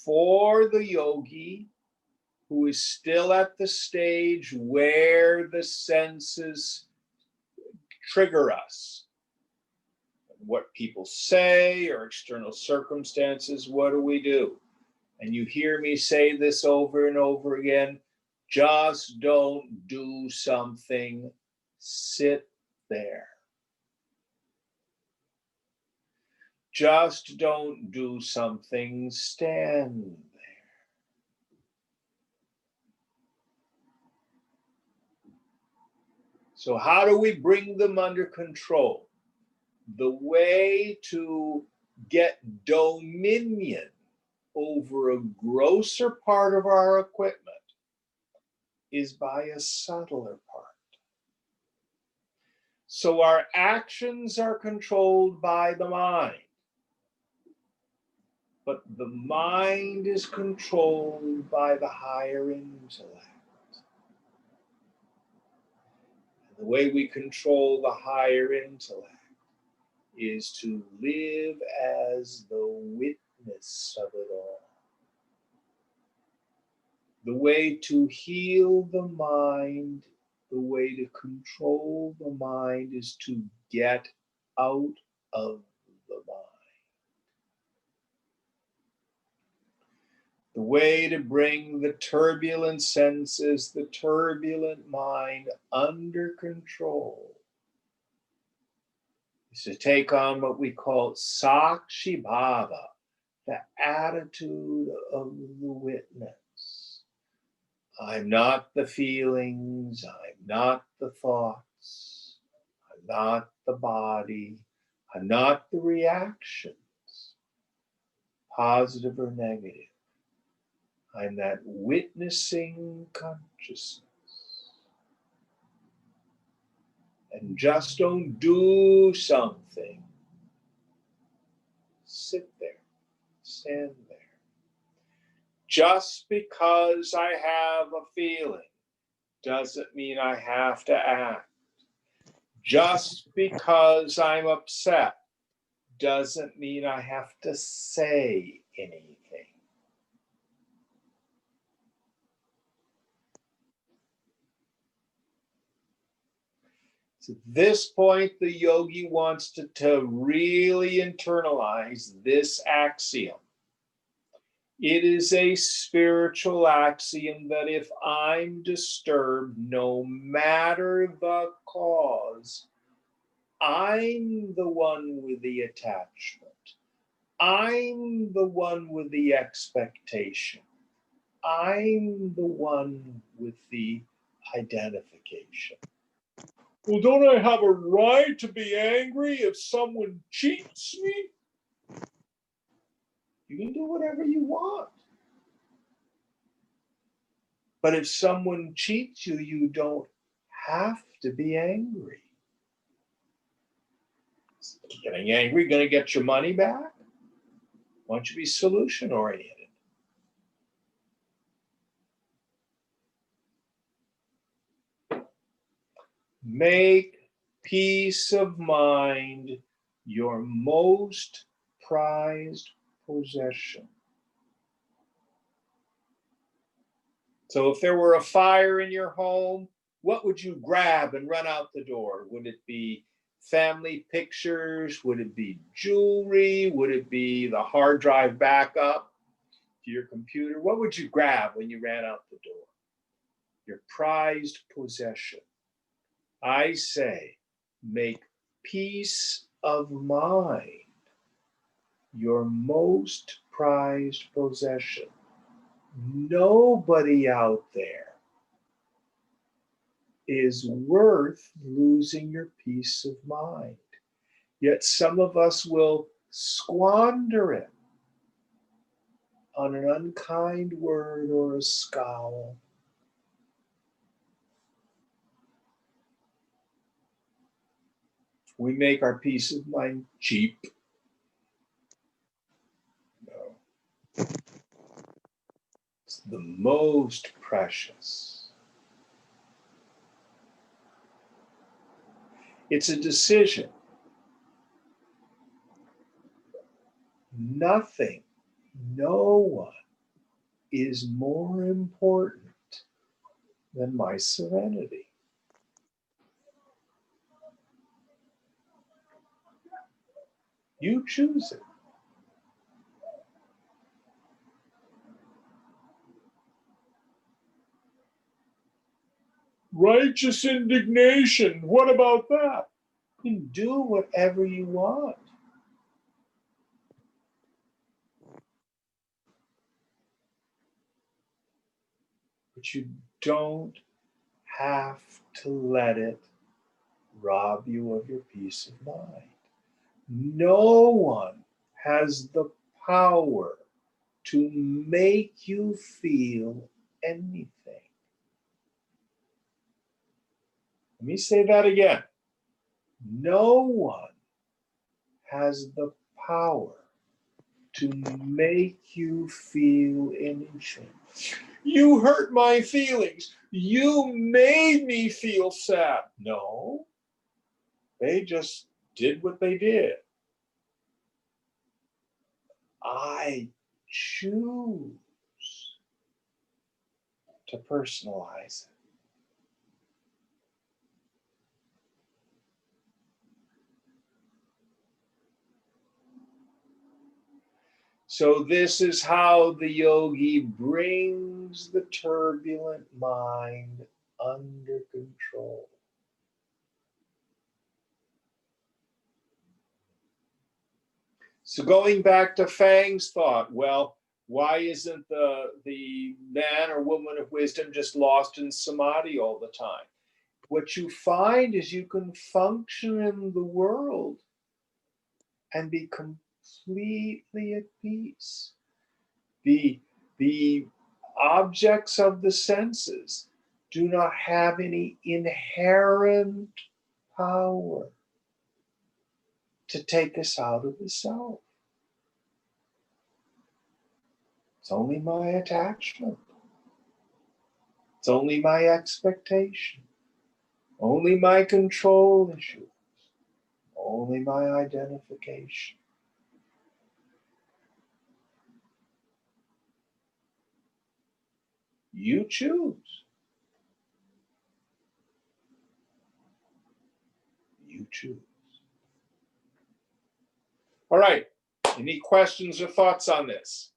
for the yogi who is still at the stage where the senses trigger us, what people say or external circumstances, what do? And you hear me say this over and over again, just don't do something, sit there. Just don't do something, stand there. So how do we bring them under control? The way to get dominion over a grosser part of our equipment is by a subtler part. So our actions are controlled by the mind, but the mind is controlled by the higher intellect. And the way we control the higher intellect is to live as the witness of it all. The way to heal the mind, the way to control the mind is to get out of the mind. The way to bring the turbulent senses, the turbulent mind under control is to take on what we call Sakshi Bhava, the attitude of the witness. I'm not the feelings, I'm not the thoughts, I'm not the body, I'm not the reactions, positive or negative. I'm that witnessing consciousness. And just don't do something. Sit there, stand there. Just because I have a feeling doesn't mean I have to act. Just because I'm upset doesn't mean I have to say anything. So at this point, the yogi wants to really internalize this axiom. It is a spiritual axiom that if I'm disturbed, no matter the cause, I'm the one with the attachment. I'm the one with the expectation. I'm the one with the identification. Well, don't I have a right to be angry if someone cheats me? You can do whatever you want. But if someone cheats you, you don't have to be angry. Getting angry going to get your money back? Why don't you be solution oriented? Make peace of mind your most prized possession. So if there were a fire in your home, what would you grab and run out the door? Would it be family pictures? Would it be jewelry? Would it be the hard drive backup to your computer? What would you grab when you ran out the door? Your prized possession. I say, make peace of mind your most prized possession. Nobody out there is worth losing your peace of mind. Yet some of us will squander it on an unkind word or a scowl. We make our peace of mind cheap. No. It's the most precious. It's a decision. Nothing, no one is more important than my serenity. You choose it. Righteous indignation, what about that? You can do whatever you want. But you don't have to let it rob you of your peace of mind. No one has the power to make you feel anything. Let me say that again. No one has the power to make you feel anything. You hurt my feelings. You made me feel sad. No, they just did what they did. I choose to personalize it. So this is how the yogi brings the turbulent mind under control. So going back to Fang's thought, well, why isn't the man or woman of wisdom just lost in samadhi all the time? What you find is you can function in the world and be completely at peace. The objects of the senses do not have any inherent power to take us out of the self. It's only my attachment. It's only my expectation. Only my control issues. Only my identification. You choose. You choose. All right. Any questions or thoughts on this?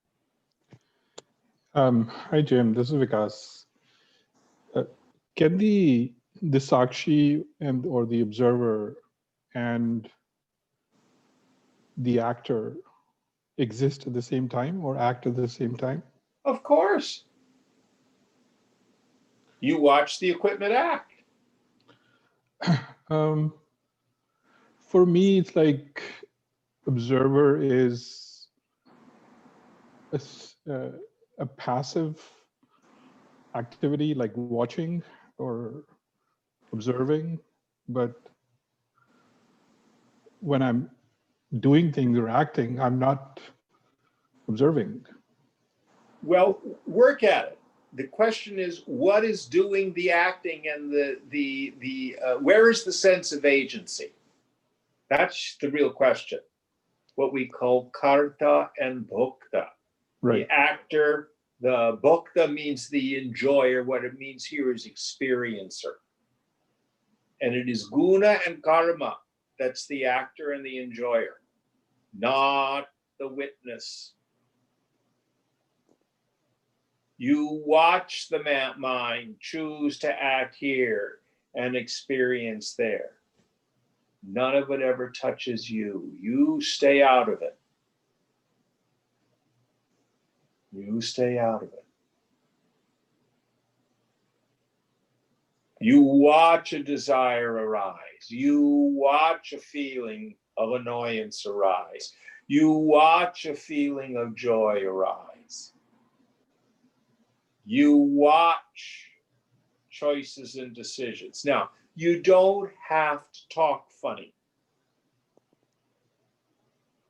Hi, Jim. This is Vikas. Can the Sakshi and or the observer and the actor exist at the same time or act at the same time? Of course. You watch the equipment act. For me, it's like observer is a passive activity, like watching or observing. But when I'm doing things or acting, I'm not observing. Well, work at it. The question is, what is doing the acting, and where is the sense of agency? That's the real question. What we call karta and bhokta. Right. The actor, the bhokta means the enjoyer. What it means here is experiencer. And it is guna and karma. That's the actor and the enjoyer, not the witness. You watch the mind choose to act here and experience there. None of it ever touches you. You stay out of it. You stay out of it. You watch a desire arise. You watch a feeling of annoyance arise. You watch a feeling of joy arise. You watch choices and decisions. Now, you don't have to talk funny.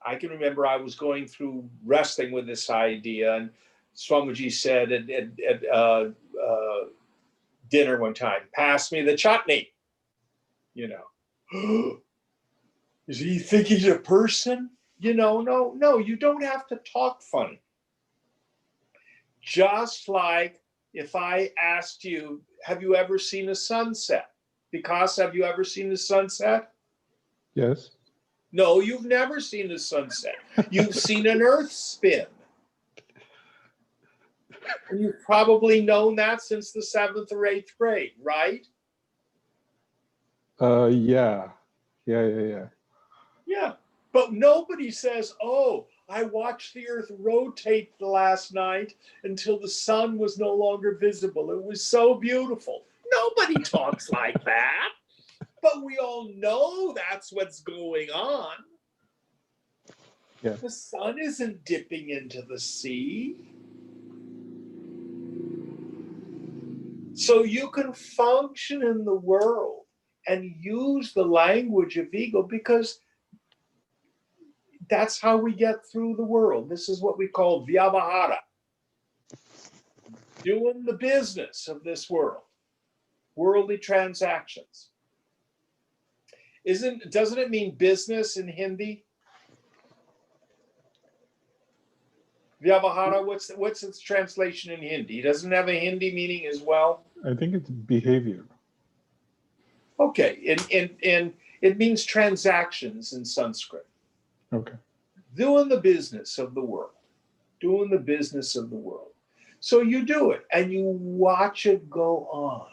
I can remember I was going through wrestling with this idea, and Swamiji said at dinner one time, pass me the chutney. You know, is he thinking he's a person? You know, no, you don't have to talk funny. Just like if I asked you, have you ever seen a sunset? Because have you ever seen a sunset? Yes. No, you've never seen a sunset. You've seen an earth spin. And you've probably known that since the 7th or 8th grade, right? Yeah. Yeah. But nobody says, oh, I watched the earth rotate last night until the sun was no longer visible. It was so beautiful. Nobody talks like that. But we all know that's what's going on. Yeah. The sun isn't dipping into the sea. So you can function in the world and use the language of ego because that's how we get through the world. This is what we call vyavahara, doing the business of this world, worldly transactions. Doesn't it mean business in Hindi? Vyavahara, what's its translation in Hindi? Doesn't it have a Hindi meaning as well? I think it's behavior. Okay, and it means transactions in Sanskrit. Okay. Doing the business of the world. Doing the business of the world. So you do it and you watch it go on.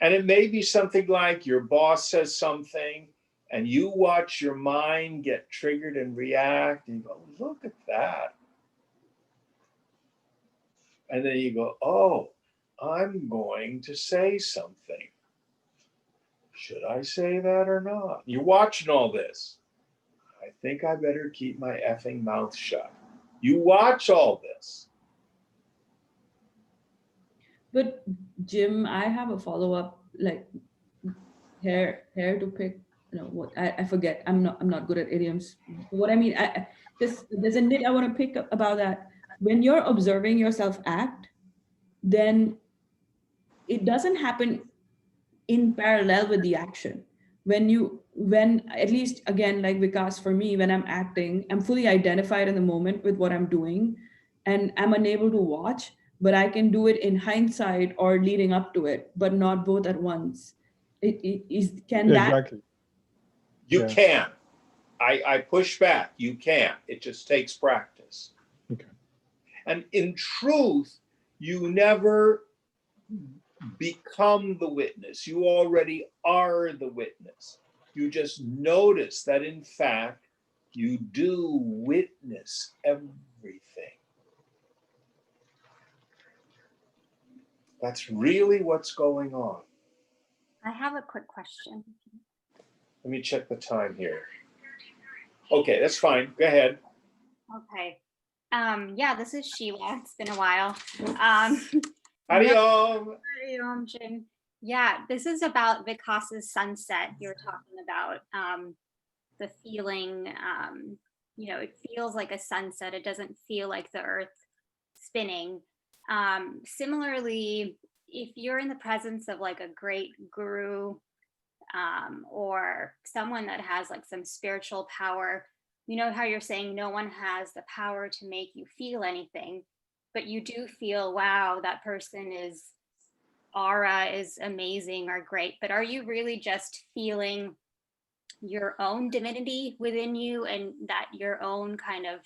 And it may be something like your boss says something and you watch your mind get triggered and react and you go, look at that. And then you go, oh, I'm going to say something. Should I say that or not? You're watching all this. I think I better keep my effing mouth shut. You watch all this. But Jim, I have a follow-up, like hair to pick. What I forget. I'm not good at idioms. What I mean, there's a nit I want to pick up about that. When you're observing yourself act, then it doesn't happen in parallel with the action. When at least again, like Vikas, for me, when I'm acting, I'm fully identified in the moment with what I'm doing, and I'm unable to watch, but I can do it in hindsight or leading up to it, but not both at once. Can that? Exactly. You Yeah. can. I push back. You can. It just takes practice. Okay. And in truth, you never become the witness. You already are the witness. You just notice that, in fact, you do witness everything. That's really what's going on. I have a quick question. Let me check the time here. Okay, that's fine. Go ahead. Okay. Yeah, this is Sheila. It's been a while. Hari Om. Hari Om, Jim. Yeah, this is about Vikas's sunset. You were talking about the feeling, it feels like a sunset. It doesn't feel like the earth spinning. Similarly, if you're in the presence of like a great guru or someone that has like some spiritual power, you know how you're saying no one has the power to make you feel anything, but you do feel, wow, that person aura is amazing or great. But are you really just feeling your own divinity within you, and that your own kind of,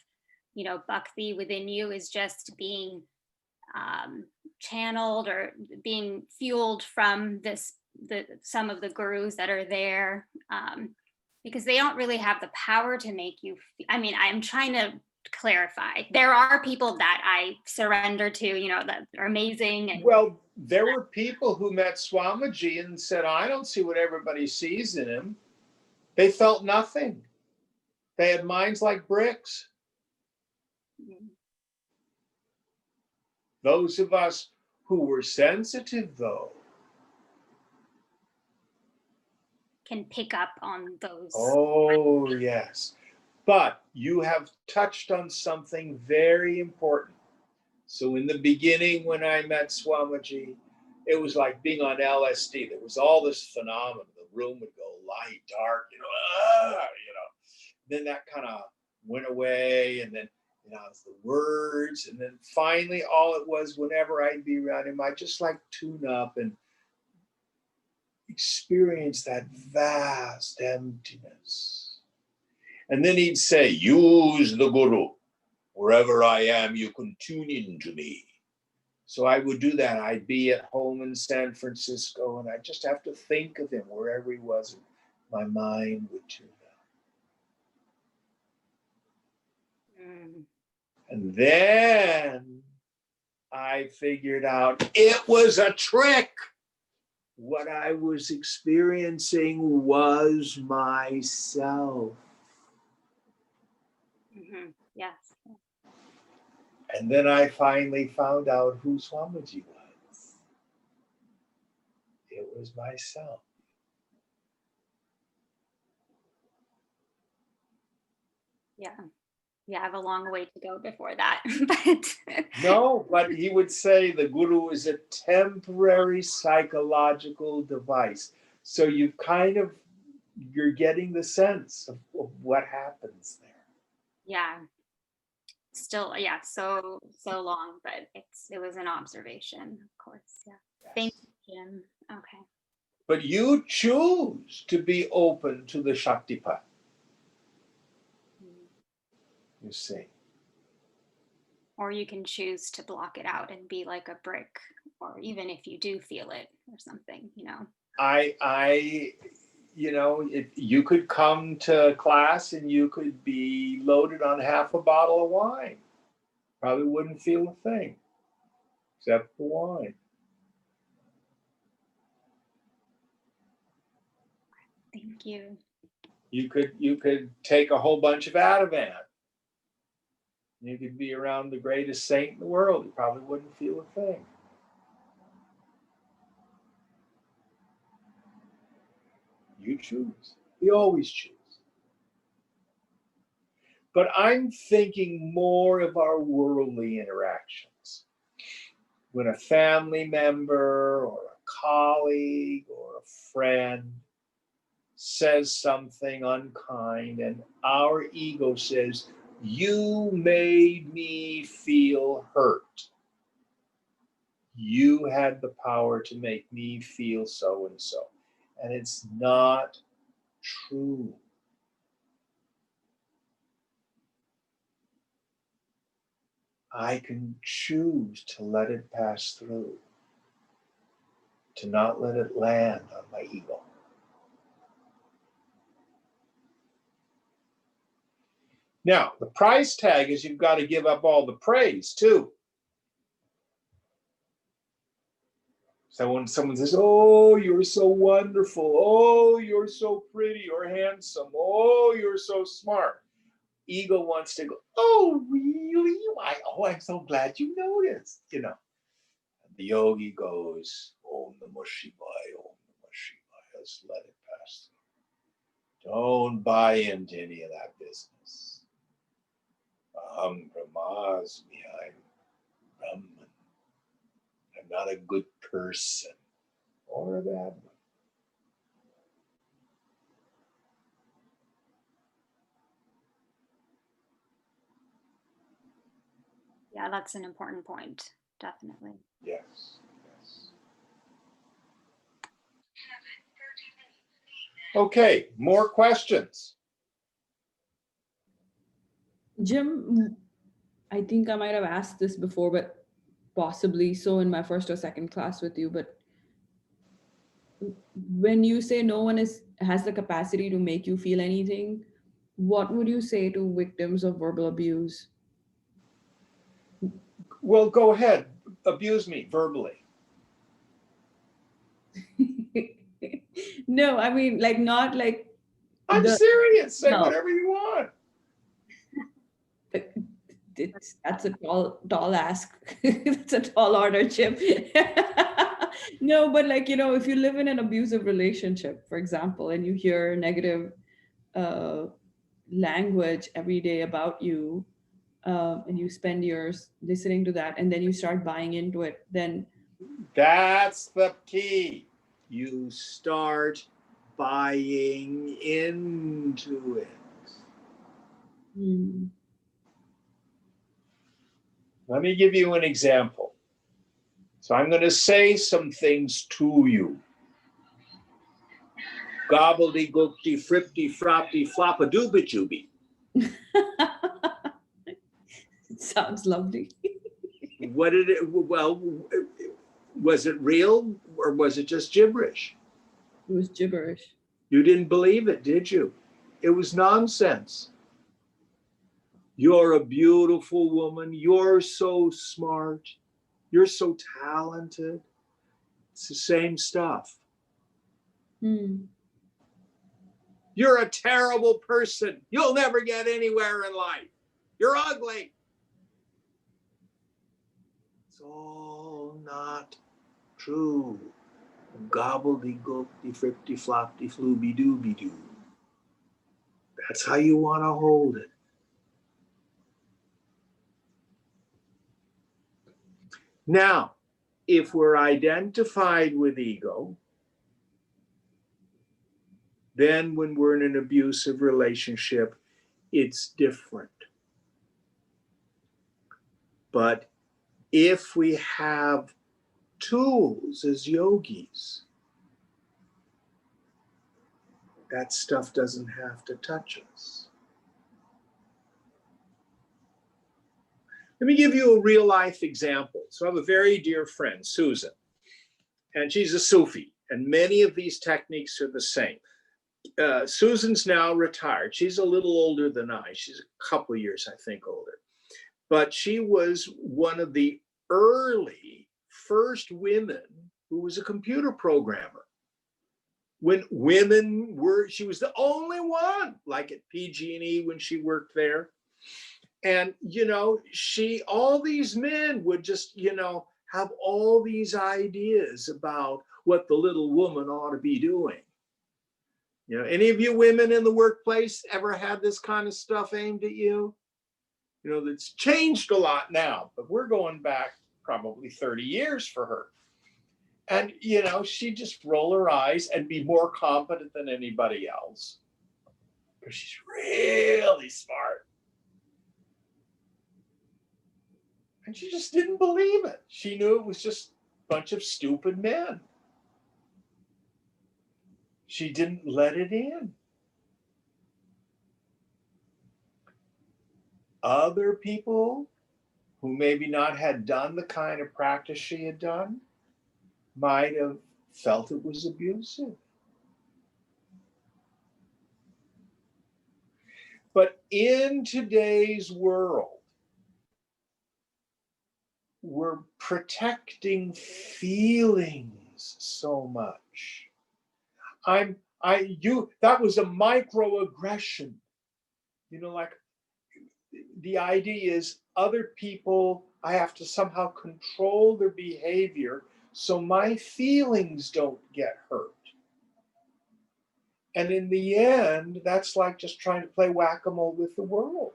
bhakti within you is just being channeled or being fueled from this some of the gurus that are there, because they don't really have the power to make you. I mean, I'm trying to clarify. There are people that I surrender to, that are amazing. And Well, there were people who met Swamiji and said, I don't see what everybody sees in him. They felt nothing. They had minds like bricks. Those of us who were sensitive, though, can pick up on those. Oh, yes. But you have touched on something very important. So in the beginning, when I met Swamiji, it was like being on LSD. There was all this phenomenon. The room would go light, dark, Then that kind of went away, and then it's the words, and then finally, all it was, whenever I'd be around him, I'd just like tune up and experience that vast emptiness. And then he'd say, use the Guru. Wherever I am, you can tune into me. So I would do that. I'd be at home in San Francisco, and I'd just have to think of him wherever he was, and my mind would tune up. And then I figured out it was a trick. What I was experiencing was myself. Yes. And then I finally found out who Swamiji was. It was myself. Yeah. I have a long way to go before that. But No, but he would say the Guru is a temporary psychological device. So you're getting the sense of what happens there. yeah. Still, so long, but it was an observation, of course. Yeah. Yes. Thank you, Jim. Okay. But you choose to be open to the Shaktipat. You see. Or you can choose to block it out and be like a brick, or even if you do feel it or something, If you could come to class and you could be loaded on half a bottle of wine. Probably wouldn't feel a thing except the wine. Thank you. You could take a whole bunch of Ativan. You could be around the greatest saint in the world. You probably wouldn't feel a thing. You choose. We always choose. But I'm thinking more of our worldly interactions. When a family member or a colleague or a friend says something unkind and our ego says, you made me feel hurt. You had the power to make me feel so and so. And it's not true. I can choose to let it pass through, to not let it land on my ego. Now, the price tag is you've got to give up all the praise too. So when someone says, oh, you're so wonderful, oh, you're so pretty or handsome, oh, you're so smart. Ego wants to go, oh, really? I'm so glad you noticed, And the yogi goes, Om Namah Shivaya, Om Namah Shivaya. Just let it pass through. Don't buy into any of that business. Aham Brahmasmi, I'm Brahman. I'm not a good person or a bad one. Yeah, that's an important point. Definitely. Yes. Okay, more questions. Jim, I think I might have asked this before, but possibly so in my first or second class with you, but when you say no one has the capacity to make you feel anything, what would you say to victims of verbal abuse? Well, go ahead, abuse me verbally. No, I mean, like, not like I'm the serious. Say no. whatever you want. That's a tall ask. That's a tall order, Chip. No, but like, if you live in an abusive relationship, for example, and you hear negative uh, language every day about you, and you spend years listening to that, and then you start buying into it, then That's the key. You start buying into it. hmm, Let me give you an example. So I'm going to say some things to you. Gobbledygookty, fripty, froppy, floppadooba-jooby. it sounds lovely. What did it, well, was it real or was it just gibberish? It was gibberish. You didn't believe it, did you? It was nonsense. You're a beautiful woman. You're so smart. You're so talented. It's the same stuff. Hmm. You're a terrible person. You'll never get anywhere in life. You're ugly. It's all not true. Gobbledygookty, fripty, flopty, flooby dooby doo. That's how you want to hold it. Now, if we're identified with ego, then when we're in an abusive relationship, it's different. But if we have tools as yogis, that stuff doesn't have to touch us. Let me give you a real life example. So I have a very dear friend, Susan, and she's a Sufi, and many of these techniques are the same. Susan's now retired. She's a little older than I. She's a couple years, I think, older. But she was one of the early first women who was a computer programmer. When women were, she was the only one, like at PG&E when she worked there. And, all these men would just, have all these ideas about what the little woman ought to be doing. Any of you women in the workplace ever had this kind of stuff aimed at you? That's changed a lot now, but we're going back probably 30 years for her. And, she'd just roll her eyes and be more competent than anybody else. Because she's really smart. And she just didn't believe it. She knew it was just a bunch of stupid men. She didn't let it in. Other people who maybe not had done the kind of practice she had done might have felt it was abusive. But in today's world, we're protecting feelings so much. That was a microaggression. Like the idea is other people, I have to somehow control their behavior so my feelings don't get hurt. And in the end, that's like just trying to play whack-a-mole with the world.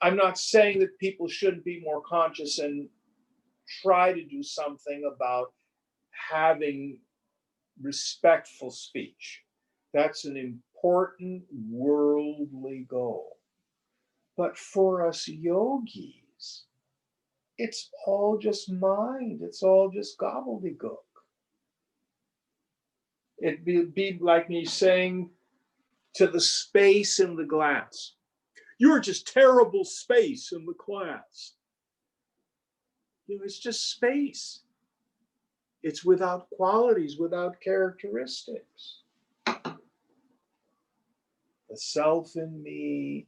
I'm not saying that people shouldn't be more conscious and try to do something about having respectful speech. That's an important worldly goal. But for us yogis, it's all just mind. It's all just gobbledygook. It'd be like me saying to the space in the glass, "You're just terrible space in the glass." It's just space. It's without qualities, without characteristics. The self in me,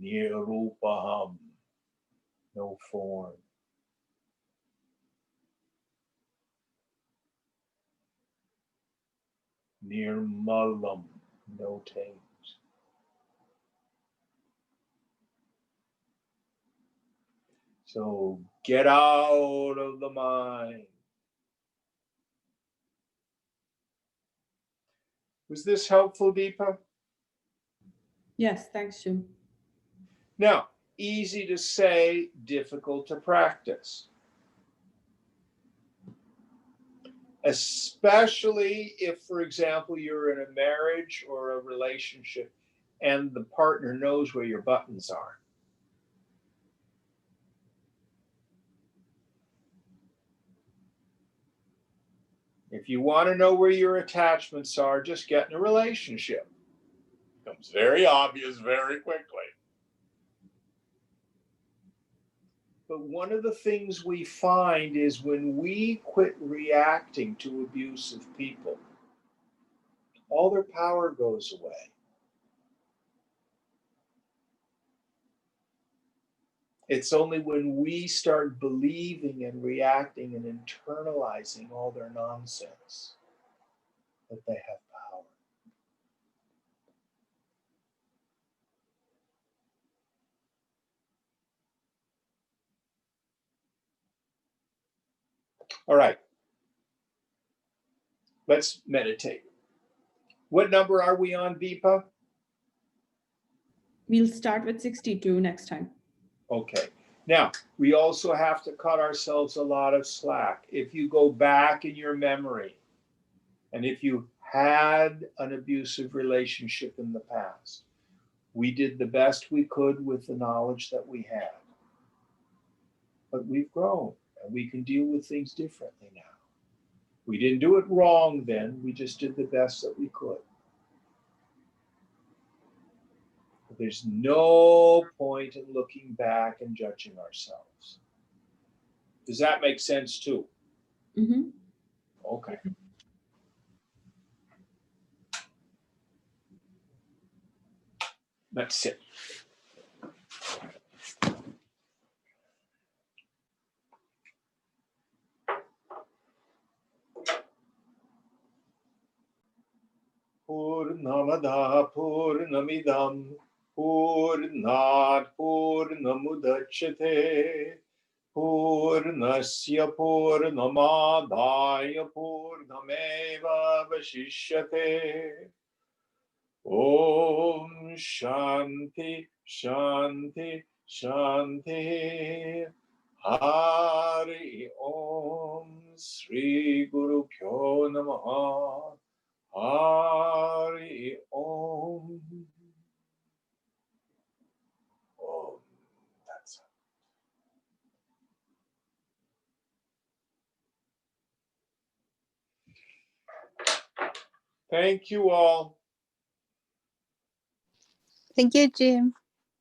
nirupaham, no form. Nirmalam, no taint. So get out of the mind. Was this helpful, Deepa? Yes, thanks, Jim. Now, easy to say, difficult to practice. Especially if, for example, you're in a marriage or a relationship and the partner knows where your buttons are. If you want to know where your attachments are, just get in a relationship. It becomes very obvious very quickly. But one of the things we find is when we quit reacting to abusive people, all their power goes away. It's only when we start believing and reacting and internalizing all their nonsense that they have power. All right. Let's meditate. What number are we on, Deepa? We'll start with 62 next time. Okay. Now, we also have to cut ourselves a lot of slack. If you go back in your memory, and if you had an abusive relationship in the past, we did the best we could with the knowledge that we had. But we've grown, and we can deal with things differently now. We didn't do it wrong then, we just did the best that we could. But there's no point in looking back and judging ourselves. Does that make sense too? Mm-hmm. Okay. Let's sit. Purnamada Purnamidam Purnat Purnamudachyate Purnasya Purnamadaya Purnameva Vashishyate. Om Shanti Shanti Shanti. Hari Om Sri Guru Pyo Namaha. Hari Om. Om. That's it. Thank you all. Thank you, Jim.